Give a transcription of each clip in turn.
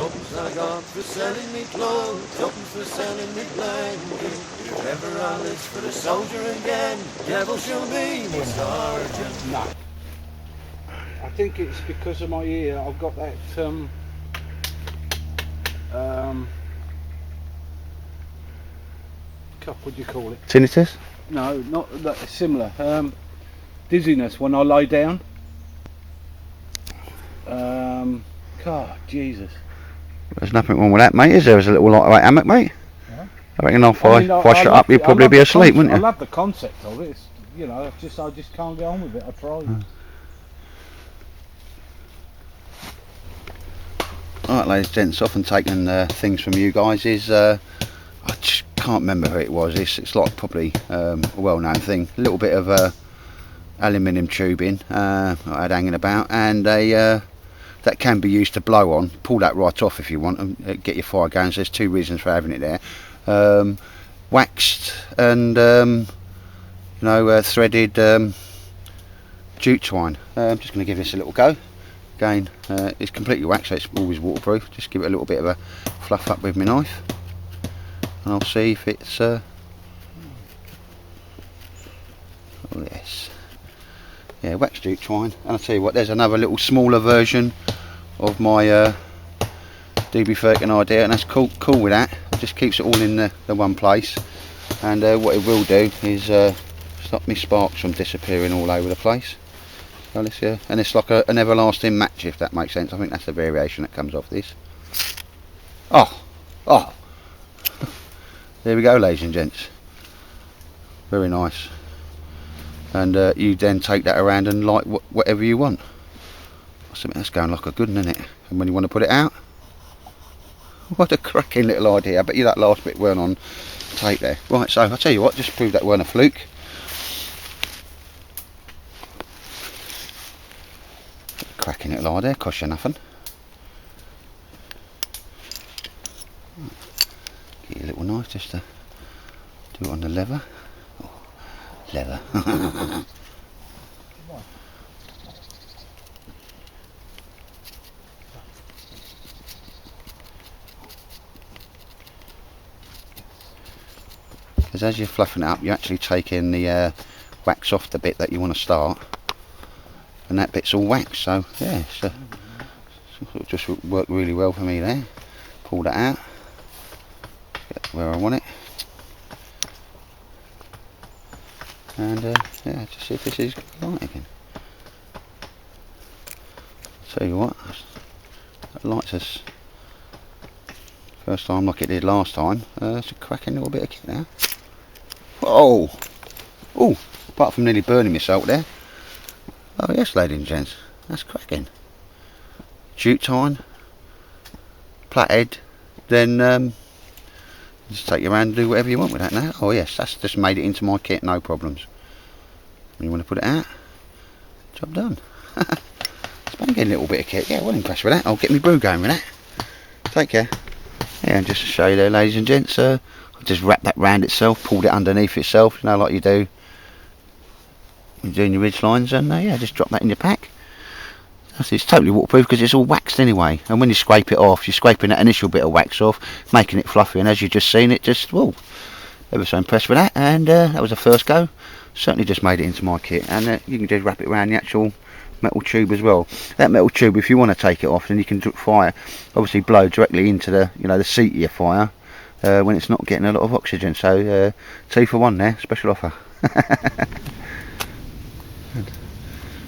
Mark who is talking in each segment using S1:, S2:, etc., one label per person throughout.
S1: Ups I got for selling me clothes, ups for selling me blanket. If ever I list for the soldier again, devil shall be my sergeant.
S2: No. I think it's because of my ear. I've got that what do you call it?
S3: Tinnitus?
S2: No, not that, similar. Dizziness when I lie down. God, Jesus.
S3: There's nothing wrong with that, mate, is there? There's a little light hammock, mate.
S2: Yeah.
S3: I reckon if I shut up, you'd probably be asleep, wouldn't
S2: I
S3: you?
S2: love the concept of it. It's, you know, I just can't get on with it. I tried.
S3: Alright, ladies and gents, often taking things from you guys is, I just can't remember who it was. It's like probably a well-known thing. A little bit of aluminium tubing I had hanging about, and that can be used to blow on. Pull that right off if you want and get your fire going. So there's two reasons for having it there. Waxed and threaded jute twine. I'm just going to give this a little go. Again, it's completely waxed, so it's always waterproof. Just give it a little bit of a fluff up with my knife, and I'll see if it's oh yes, yeah, waxed jute twine. And I'll tell you what, there's another little smaller version of my DB13 idea, and that's cool with that. It just keeps it all in the one place, and what it will do is stop me sparks from disappearing all over the place. So let's, and it's like an everlasting match, if that makes sense. I think that's the variation that comes off this. Oh, there we go, ladies and gents. Very nice. And you then take that around and light whatever you want. I submit that's going like a good one, isn't it? And when you want to put it out, what a cracking little idea. I bet you that last bit weren't on tape there. Right, so I'll tell you what, just to prove that weren't a fluke. Cracking little idea, cost you nothing. Get your little knife just to do it on the leather. Oh, leather. Because as you're fluffing it up, you're actually taking the wax off the bit that you want to start, and that bit's all wax. So yeah, so it'll just work really well for me there. Pull that out, get where I want it, and yeah, just see if this is light again. Tell you what, that lights us first time like it did last time. It's a cracking little bit of kit now. Whoa! Oh, apart from nearly burning myself there. Oh yes, ladies and gents, that's cracking. Jute twine, plaited, then just take you around and do whatever you want with that now. Oh yes, that's just made it into my kit, no problems. When you want to put it out, job done. Spanking little bit of kit, yeah, well impressed with that. I'll get my brew going with that. Take care. Yeah, and just to show you there, ladies and gents, I'll just wrap that round itself, pulled it underneath itself, you know, like you do when you're doing your ridge lines, and yeah, just drop that in your pack. It's totally waterproof because it's all waxed anyway, and when you scrape it off, you're scraping that initial bit of wax off, making it fluffy, and as you've just seen, it just, whoa, ever so impressed with that. And that was the first go. Certainly just made it into my kit, and you can just wrap it around the actual metal tube as well. That metal tube, if you want to take it off, then you can fire, obviously blow directly into the, you know, the seat of your fire when it's not getting a lot of oxygen. So 2 for 1 there, special offer.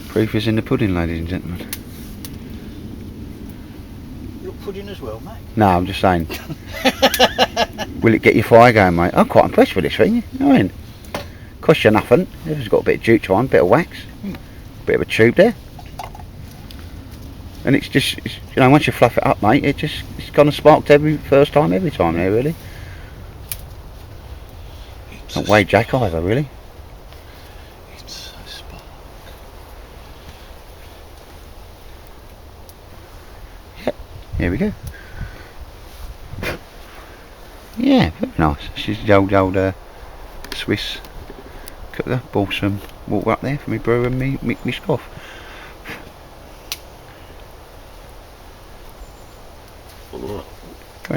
S3: Proof is in the pudding, ladies and gentlemen.
S4: You're pudding as well, mate?
S3: No, I'm just saying. Will it get your fire going, mate? I'm quite impressed with this thing. You know what I mean? Costs you nothing. It's got a bit of jute twine, bit of wax, bit of a tube there, and it's just, you know, once you fluff it up, mate, it's kind of sparked every time there, really. Not way Jack either, really.
S4: It's a spark.
S3: Yep, here we go. Yeah, very nice. This is the old Swiss cooker. Bought some water up there for me brew and me scoff.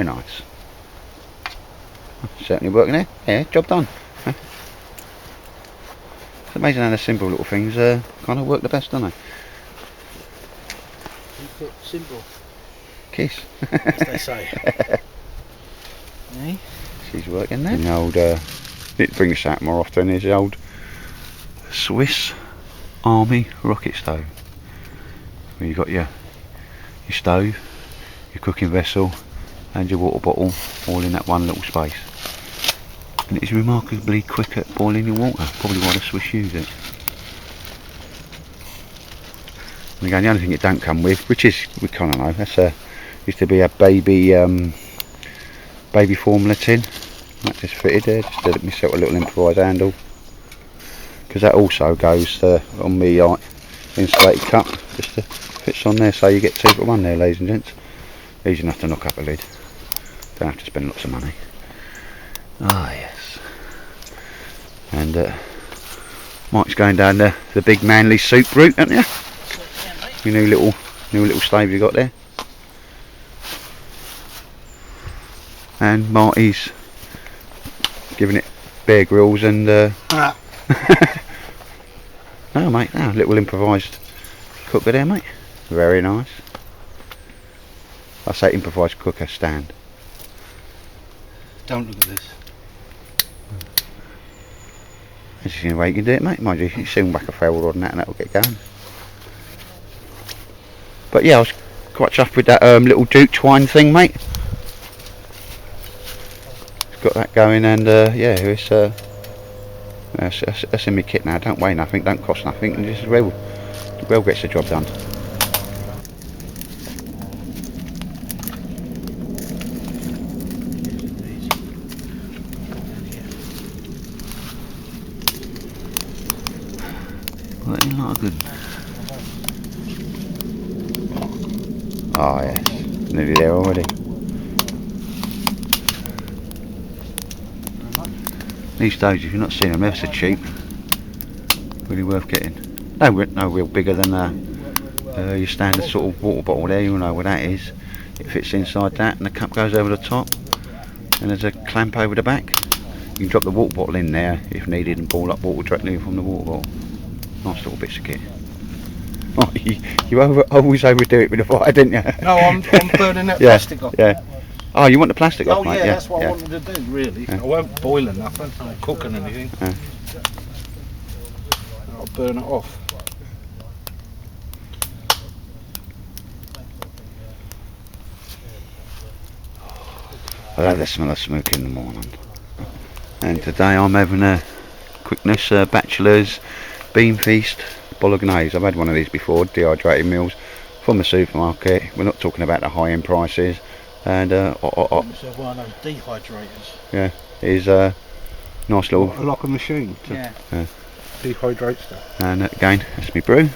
S3: Very nice. Certainly working there. Yeah, job done. It's amazing how the simple little things kind of work the best, don't they?
S4: Keep it simple,
S3: Kiss.
S4: as they say. Eh?
S3: She's working there. And the old, need to bring this out more often, is the old Swiss Army rocket stove. Where you've got your stove, your cooking vessel and your water bottle all in that one little space. And it is remarkably quick at boiling your water, probably why the Swiss use it. And again, the only thing it don't come with, which is, we kind of know, that's used to be a baby formula tin. That just fitted there, just to myself a little improvised handle. Because that also goes on me insulated cup, just fits on there, so you get 2 for 1 there, ladies and gents. Easy enough to knock up a lid. Don't have to spend lots of money. Ah yes. And Mike's going down the big manly soup route, aren't you? Your new little stave you got there. And Marty's giving it Bear Grylls and no mate, no, little improvised cooker there mate. Very nice. I say improvised cooker stand.
S4: Don't look at this.
S3: That's the only way you can do it mate, mind you. You soon whack a ferrule rod on that and that'll get going. But yeah, I was quite chuffed with that little Duke twine thing mate. It's got that going and yeah, it's that's in my kit now. Don't weigh nothing, don't cost nothing, and just well gets the job done. Well, that is not good. Oh yes, nearly there already. These stoves, if you've not seen them, they're so cheap. Really worth getting. No real bigger than your standard sort of water bottle there, you know what that is. It fits inside that and the cup goes over the top. And there's a clamp over the back. You can drop the water bottle in there if needed and boil up water directly from the water bottle. Nice little bits of kit. Oh, you always overdo it with the fire, didn't you?
S4: No, I'm burning that plastic off.
S3: Yeah. Oh, you want the plastic off, mate?
S4: Yeah, that's what I wanted to do, really.
S3: Yeah.
S4: I won't boil or nothing, I won't cook or anything.
S3: Yeah.
S4: I'll burn it off.
S3: I love the smell of smoke in the morning. And today I'm having a quickness bachelor's bean feast bolognese. I've had one of these before, dehydrated meals from the supermarket. We're not talking about the high end prices. And
S4: Myself one of those dehydrators.
S3: yeah, is a nice little
S2: Like a machine to dehydrate stuff.
S3: and again that's my brew.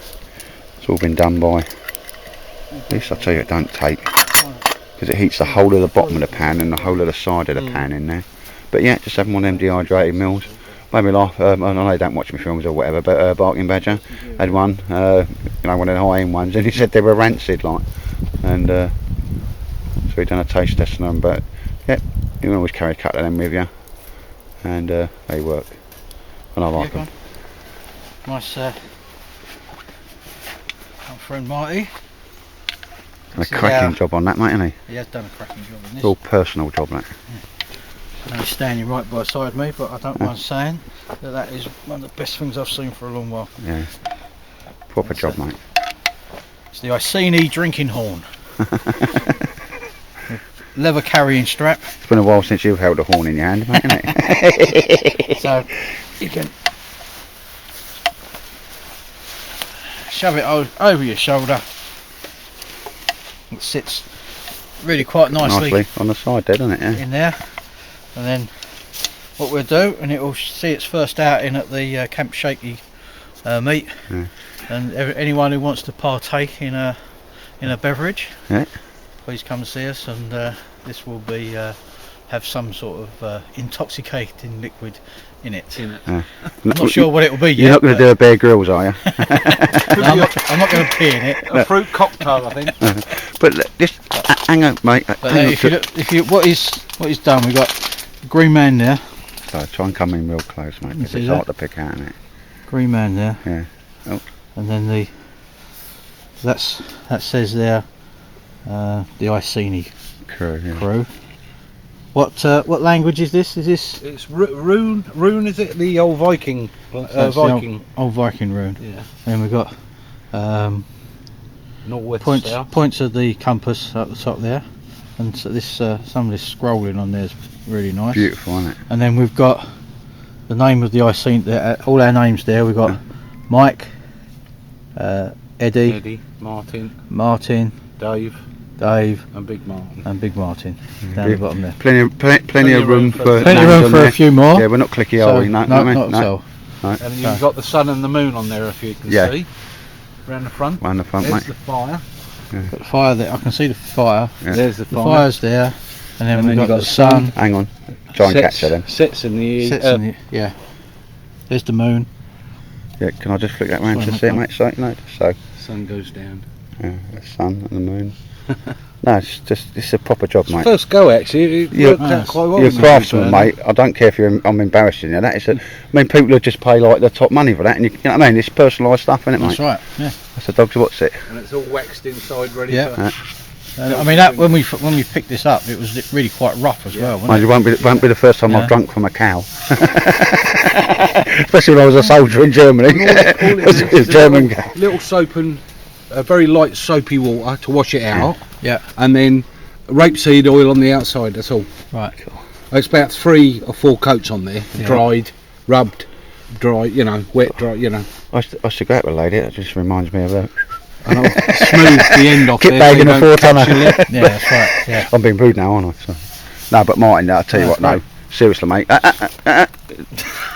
S3: It's all been done by this. I tell you, it don't take because it heats the whole of the bottom of the pan and the whole of the side of the pan in there. But yeah, just having one of them dehydrated meals. Made me laugh. I know you don't watch my films or whatever, but Barking Badger had one, you know, one of the high end ones, and he said they were rancid, like, and so we done a taste test on them. But yeah, you can always carry a couple of them with you, and they work, and I like them.
S4: Nice, our friend Marty.
S3: A cracking job on that, mate, isn't he?
S4: He has done a cracking job in this.
S3: All personal job, that.
S4: I know he's standing right beside me, but I don't mind saying that is one of the best things I've seen for a long while.
S3: Yeah, proper job, mate.
S4: It's the Iceni drinking horn. Leather carrying strap.
S3: It's been a while since you've held a horn in your hand, mate, isn't it?
S4: So you can shove it over your shoulder. It sits really quite nicely
S3: on the side there, doesn't it? Yeah.
S4: in there. And then what we'll do, and it will see its first outing at the Camp Shaky meet.
S3: Yeah.
S4: And anyone who wants to partake in a beverage,
S3: Yeah.
S4: please come see us. And this will be have some sort of intoxicating liquid in it.
S3: I'm
S4: Not sure what it will be yet.
S3: You're not going to do a Bear Grylls, are you?
S4: No, I'm not going to pee in it.
S2: A fruit cocktail, I think.
S3: But look, just hang on, mate.
S4: But if you what he's done, we've got green man there.
S3: So try and come in real close, mate, because
S4: see
S3: it's
S4: that?
S3: hard to pick out, isn't it?
S4: Green man there.
S3: Yeah. Oh.
S4: And then that says there the Iceni
S3: Crew, yeah.
S4: crew. What language is this? Is this
S2: It's rune. Rune, is it? The old Viking.
S4: That's the
S2: Viking.
S4: old Viking rune?
S2: Yeah.
S4: And we've got
S2: Northwest south.
S4: points of the compass at the top there, and so this some of this scrolling on there is really nice.
S3: Beautiful, isn't it?
S4: And then we've got the name of the Iceni there. All our names there. We've got Mike, Eddie, Martin,
S2: Dave,
S4: and
S2: Big Martin.
S4: Big Martin down the bottom there.
S3: Plenty of room for
S4: Plenty of room for a few more.
S3: Yeah, we're not clicky, are we? No,
S4: not so.
S2: And you've got the sun and the moon on there, if you can see. Round the front.
S3: Round the front,
S2: There's
S3: mate.
S2: the fire.
S4: Got the fire there. I can see the fire.
S3: Yeah.
S2: There's the
S4: The
S2: fire.
S4: fire's there, and then
S2: And
S4: we've
S2: then
S4: got
S2: you've
S4: the sun.
S3: Hang on. Try and catch her then.
S2: Sets in the
S4: Sits in the, yeah. There's the moon.
S3: Yeah, can I just flick that round
S4: Sorry,
S3: to see it,
S4: mate.
S3: mate? So, no, so.
S2: sun goes down.
S3: Yeah, the sun and the moon. No, it's a proper job, mate.
S2: First go, actually. It
S3: You're-
S2: worked out quite well.
S3: You're a
S2: wasn't it,
S3: craftsman,
S2: Bernard?
S3: mate. I don't care if I'm embarrassing you. That is I mean, people would just pay like the top money for that, and you know what I mean. It's personalised stuff, isn't it, mate?
S4: That's right. Yeah.
S3: That's a dog's what's it?
S2: And it's all waxed inside, ready
S4: Yeah.
S2: for...
S4: I mean, that when we picked this up, it was really quite rough as well.
S3: Mate,
S4: Wasn't
S3: it won't be the first time
S4: Yeah.
S3: I've drunk from a cow. Especially when I was a soldier in Germany. It was German cow.
S2: Little soap and very light soapy water to wash it out.
S4: Yeah.
S2: And then rapeseed oil on the outside, that's all.
S4: it? Right.
S2: It's about 3 or 4 coats on there,
S4: Yeah.
S2: dried, rubbed, dry, you know, wet, dry, you know.
S3: I should go out with a lady. That just reminds me of that.
S2: And I'll smooth the end off
S3: Kit
S2: there.
S3: bag
S2: so
S3: in
S2: you
S3: a
S2: don't
S3: 4-tonner.
S2: catch your lip.
S4: Yeah, that's right. Yeah.
S3: I'm being rude now, aren't I? So. No, but Martin, I'll tell you what, no. Seriously, mate.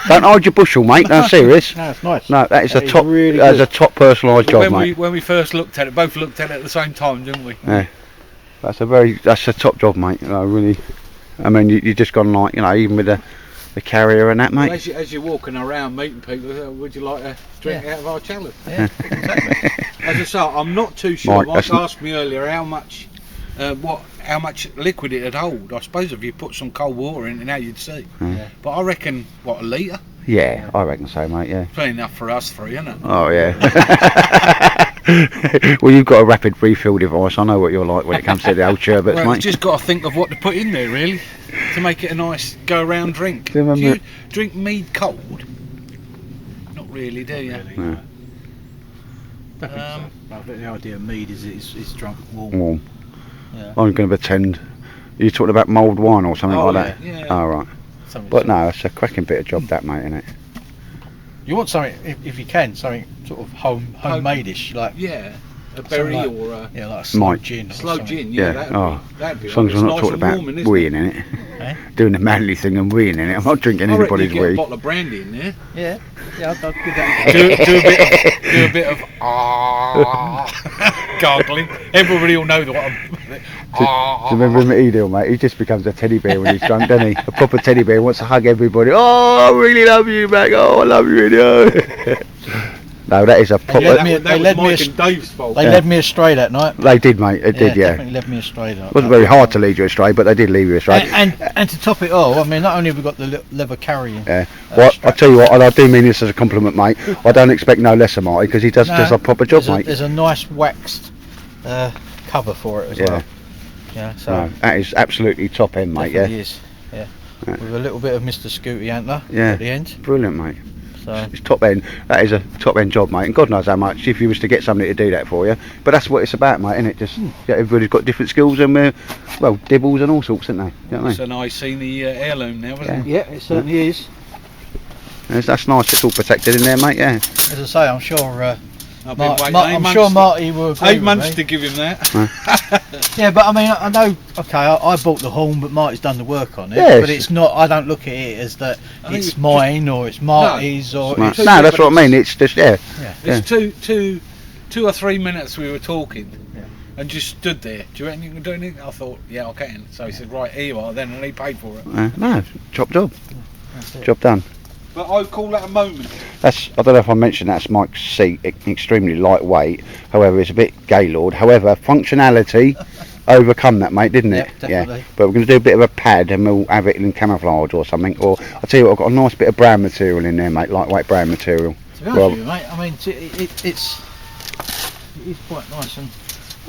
S3: Don't hold your bushel, mate. No, serious.
S4: No, it's nice.
S3: No, that is
S4: That
S3: a
S4: is
S3: top.
S4: really
S3: That's
S4: good.
S3: a top personalised job, mate.
S2: When we first looked at it, both looked at it at the same time, didn't we?
S3: Yeah. That's a top job, mate. You know, really. I mean, you just gone like, you know, even with the carrier and that,
S2: Well,
S3: mate.
S2: as you're walking around meeting people, would you like a drink out of our chalice?
S4: Yeah, exactly.
S2: As I say, I'm not too sure.
S3: Mike,
S2: Mike
S3: that's not-
S2: asked me earlier how much liquid it'd hold. I suppose if you put some cold water in it now you'd see.
S3: Yeah.
S2: But I reckon, what, a litre?
S3: Yeah, I reckon so, mate. Yeah.
S2: Plenty enough for us three, isn't it?
S3: Oh yeah. Well, you've got a rapid refill device. I know what you're like when it comes to the old sherbets,
S2: Well,
S3: mate.
S2: you've just got to think of what to put in there, really, to make it a nice go-around drink.
S3: Do you remember-
S2: you drink mead cold? Not really, do you?
S3: No.
S4: I think the idea of mead is it's drunk warm.
S3: Warm.
S4: Yeah.
S3: I'm going to pretend. You're talking about mulled wine or something
S2: Oh,
S3: like
S2: yeah,
S3: that.
S2: yeah.
S3: Oh right.
S4: Something
S3: But no, it's a cracking bit of job, that, mate, isn't it?
S4: You want something, if you can, something sort of homemade-ish, like
S2: Yeah, a berry
S4: like-
S2: or a
S4: yeah, like a slow
S3: Mike.
S4: gin. Or
S2: slow
S4: something.
S2: gin.
S3: Yeah.
S2: Yeah,
S3: Oh.
S2: that'd be
S3: As long as
S2: right.
S3: we're
S2: It's
S3: not
S2: nice
S3: talking
S2: and
S3: about
S2: warming, isn't
S3: weeing in it.
S4: Eh?
S3: Doing the manly thing and weeing in it. I'm not drinking
S2: I reckon
S3: anybody's
S2: you get a
S3: wee.
S2: bottle of brandy in there.
S4: Yeah, yeah, I'd give that.
S2: do a bit of gargling. Everybody will know what I'm.
S3: Do you remember him at Edel, mate? He just becomes a teddy bear when he's drunk, doesn't he? A proper teddy bear, wants to hug everybody. Oh, I really love you, mate. Oh, I love you, really. No, that is a proper...
S4: led me-
S2: That was
S4: led me
S2: Mike
S4: a-
S2: and Dave's fault.
S4: They led me astray that night.
S3: They did, mate. They did, yeah.
S4: Definitely led me astray.
S3: It wasn't very hard to lead you astray, but they did lead you astray.
S4: And to top it all, I mean, not only have we got the leather carrying.
S3: Yeah. Well, I tell you what, and I do mean this as a compliment, mate. I don't expect no less of Marty because he does a proper job, mate.
S4: There's a nice waxed cover for it as well. Yeah, so
S3: No, that is absolutely top end, mate.
S4: definitely
S3: Yeah.
S4: is. Yeah. With a little bit of Mr. Scooty antler
S3: Yeah.
S4: at the end.
S3: Brilliant, mate.
S4: So
S3: It's top end. That is a top end job, mate. And God knows how much if you was to get somebody to do that for you. But that's what it's about, mate, isn't it? Just yeah, everybody's got different skills and well, dibbles and all sorts, isn't they? You know what I
S2: It's
S3: mean?
S2: a nice seen the heirloom now, isn't it?
S4: yeah, it certainly is.
S3: That's nice. It's all protected in there, mate. Yeah.
S4: As I say, I'm sure.
S2: I've been waiting
S4: I'm sure Marty will agree
S2: 8
S4: with
S2: months
S4: me.
S2: to give him that.
S4: Yeah, but I mean, I know. Okay, I bought the horn, but Marty's done the work on it.
S3: Yes.
S4: But it's not. I don't look at it as that
S2: I think
S4: it's
S2: it's
S4: mine or it's Marty's or.
S3: No,
S4: It's,
S3: that's what I mean. It's just yeah.
S2: It's 2 or 3 minutes we were talking. And just stood there. Do you reckon you can do anything? I thought, yeah, I can. So he said, right, here you are then, and he paid for it.
S3: No, job.
S4: that's it.
S3: Job done.
S2: But I call that a moment.
S3: That's, I don't know if I mentioned, that's Mike's seat, extremely lightweight, however it's a bit Gaylord, however functionality overcome that, mate, didn't it?
S4: Yep, definitely.
S3: Yeah, but we're going to do a bit of a pad and we'll have it in camouflage or something, or I'll tell you what, I've got a nice bit of brown material in there, mate, lightweight brown material.
S4: To be honest with you, mate, I mean, it is quite nice and...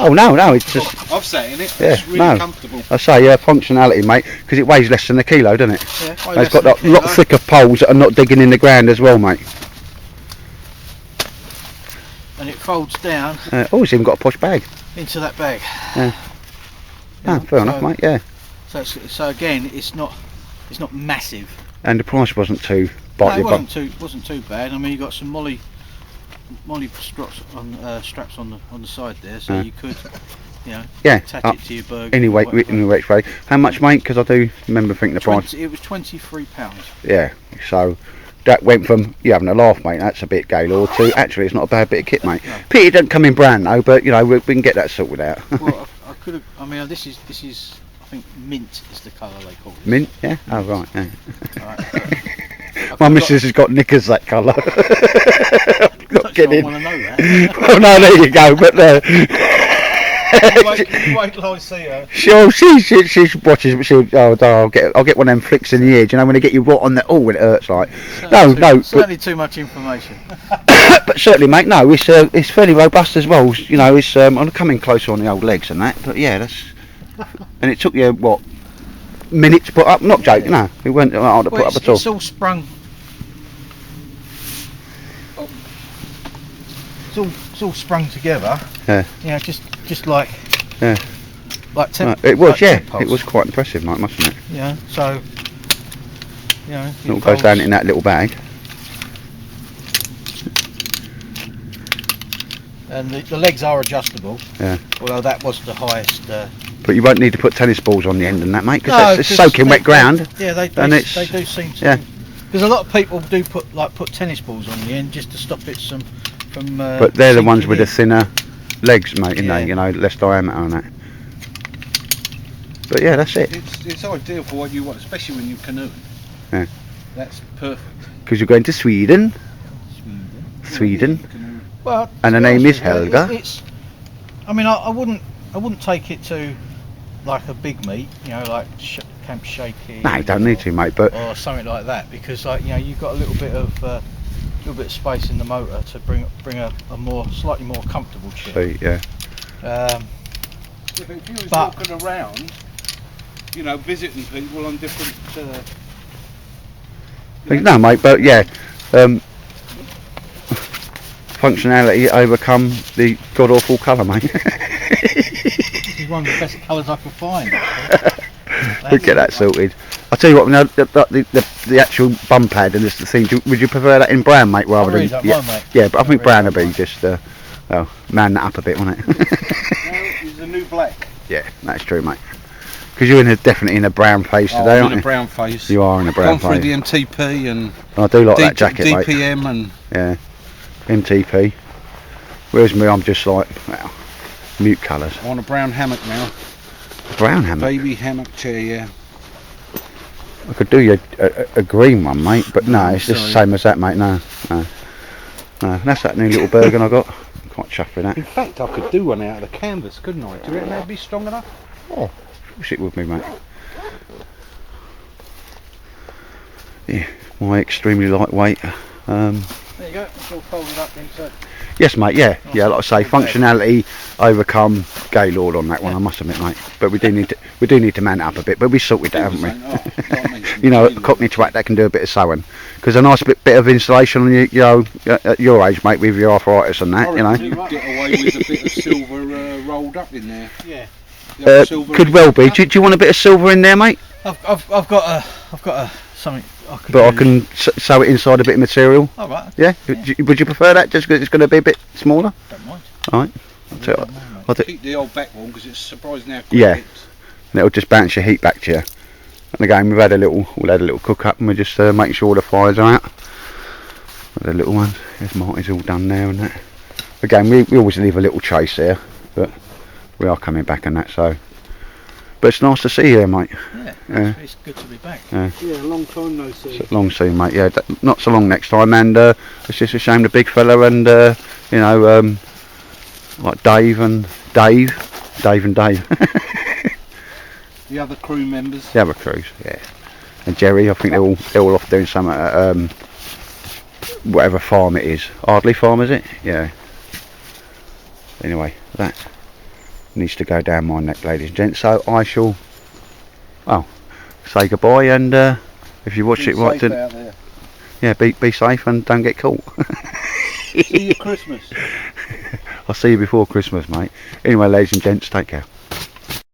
S3: Oh no, it's just,
S2: I've sat in it.
S3: yeah,
S2: It's really
S3: no.
S2: comfortable.
S3: I say, functionality, mate, because it weighs less than a kilo, doesn't it?
S4: Yeah,
S3: And it's got a lot thicker poles that are not digging in the ground as well, mate.
S4: And it folds down
S3: Oh, it's even got a posh bag.
S4: into that bag.
S3: Oh, fair enough, mate, yeah.
S4: So again, it's not massive.
S3: And the price wasn't too
S4: No,
S3: bite
S4: it
S3: your bum.
S4: wasn't too bad. I mean, you got some molly straps on the side there, so you could, you know,
S3: Yeah,
S4: attach it to your burger.
S3: anyway, which way. How much, mate? Because I do remember thinking the price.
S4: It was £23.
S3: Yeah, so that went from you having a laugh, mate, that's a bit Gaylord, to actually it's not a bad bit of kit, mate.
S4: No.
S3: Pity it doesn't come in brand though, but you know, we can get that sorted out.
S4: Well, I could have. I mean, this is. I think mint is the colour they call it.
S3: Mint, yeah? Oh, right, yeah.
S4: Right,
S3: My missus has got knickers that colour. Not kidding.
S4: I want to know that.
S3: Oh, no, there you go, but
S4: you wait till I see her.
S3: she watches, but I'll get one of them flicks in the ear, do you know, when they get you right on the, when it hurts like.
S4: Certainly too much information.
S3: But certainly, mate, no, it's fairly robust as well, you know, it's, I'm coming closer on the old legs and that, but yeah, that's, and it took you, what, minutes to put up? Not joking, no, it weren't hard to put up at all.
S4: It's all sprung. It's all sprung together.
S3: Yeah.
S4: You know, just like.
S3: Yeah.
S4: Like
S3: It was,
S4: like
S3: yeah,
S4: tent poles.
S3: it was quite impressive, mate, mustn't it?
S4: Yeah. So. You know.
S3: It all goes down in that little bag.
S4: And the legs are adjustable.
S3: Yeah.
S4: Although that was the highest.
S3: But you won't need to put tennis balls on the end and that, mate, because
S4: No,
S3: it's soaking wet ground.
S4: Yeah, they
S3: and it's,
S4: do seem to.
S3: yeah.
S4: Because a lot of people do put tennis balls on the end just to stop it from.
S3: But they're the ones
S4: sinking
S3: with the
S4: in.
S3: thinner legs, mate,
S4: Yeah.
S3: you know, less diameter on that. But yeah, that's it.
S2: It's ideal for what you want, especially when you're canoeing.
S3: Yeah.
S2: That's perfect.
S3: Because you're going to Sweden. Sweden.
S4: Well,
S3: And the
S4: to be
S3: name is
S4: honest with you,
S3: Helga.
S4: It's. I mean, I wouldn't take it to like a big meet, you know, like Camp Shaky.
S3: No, you don't need to, mate, but
S4: Or something like that, because like, you know, you've got a little bit of space in the motor to bring a slightly more comfortable chair.
S3: so, yeah.
S2: If you was
S4: But-
S2: walking around, you know, visiting people on different.
S3: No, mate, but yeah. Functionality overcome the god awful colour, mate.
S4: This is one of the best colours I can find.
S3: We'll get that sorted. I'll tell you what, now, the actual bum pad and the thing, would you prefer that in brown, mate, rather
S4: really
S3: than...
S4: don't mind, mate.
S3: Yeah, but I think
S4: really
S3: brown
S4: don't
S3: would be
S4: mind.
S3: just, man that up a bit, wouldn't it?
S2: Is the new black.
S3: Yeah, that's true, mate. Because you're definitely in a brown phase today,
S2: I'm
S3: aren't
S2: in
S3: you?
S2: a brown face.
S3: You are in a brown
S2: Gone through
S3: phase.
S2: the MTP and
S3: I do like that jacket, mate.
S2: DPM and
S3: Yeah, MTP. Whereas me, I'm just like, well, mute colours.
S2: I want a brown hammock now.
S3: Brown hammock.
S2: Baby hammock chair, yeah.
S3: I could do you a green one, mate, but no, it's just the
S2: Sorry.
S3: same as that, mate. No. That's that new little Bergen I got. I'm quite chuffed with that.
S2: In fact, I could do one out of the canvas, couldn't I? Do you reckon that'd be strong enough?
S3: Oh, push it with me, mate. Yeah, my extremely lightweight.
S4: There you go. It's all folded up into.
S3: Yes, mate. Yeah, like I say, functionality overcome Gaylord on that one. I must admit, mate. But we do need to man it up a bit. But we sorted that, haven't we? You know, a Cockney twat that can do a bit of sewing. Because a nice bit of insulation on you know, at your age, mate, with your arthritis and that, you know.
S2: You could get away with a bit of silver rolled up in there.
S4: Yeah.
S3: Could well be. Do you want a bit of silver in there, mate?
S4: I've got a something I could.
S3: But I
S4: use.
S3: can sew it inside a bit of material.
S4: All right.
S3: Yeah. Would you prefer that? Just because it's going to be a bit smaller.
S4: Don't mind.
S3: All right. I'll do.
S2: Keep the old back one because it's surprising how quick
S3: Yeah.
S2: it's.
S3: And it'll just bounce your heat back to you. And again, we've had a little cook up, and we're just making sure all the fires are out. The little ones. There's Marty's all done there and that. Again, we always leave a little chase there, but we are coming back and that. So But it's nice to see you, mate.
S4: Yeah, it's good to be back.
S2: Yeah, a long time no see.
S3: It's long see, mate. Yeah, not so long next time. And it's just a shame the big fella and you know, like Dave and Dave.
S2: The other crew members.
S3: The other crews, yeah. And Jerry, I think they're all off doing something at whatever farm it is. Ardley Farm, is it? Yeah. Anyway, that needs to go down my neck, ladies and gents. So I shall, well, say goodbye, and if you watch it right, yeah, be safe and don't get caught.
S2: See you Christmas.
S3: I'll see you before Christmas, mate. Anyway, ladies and gents, take care.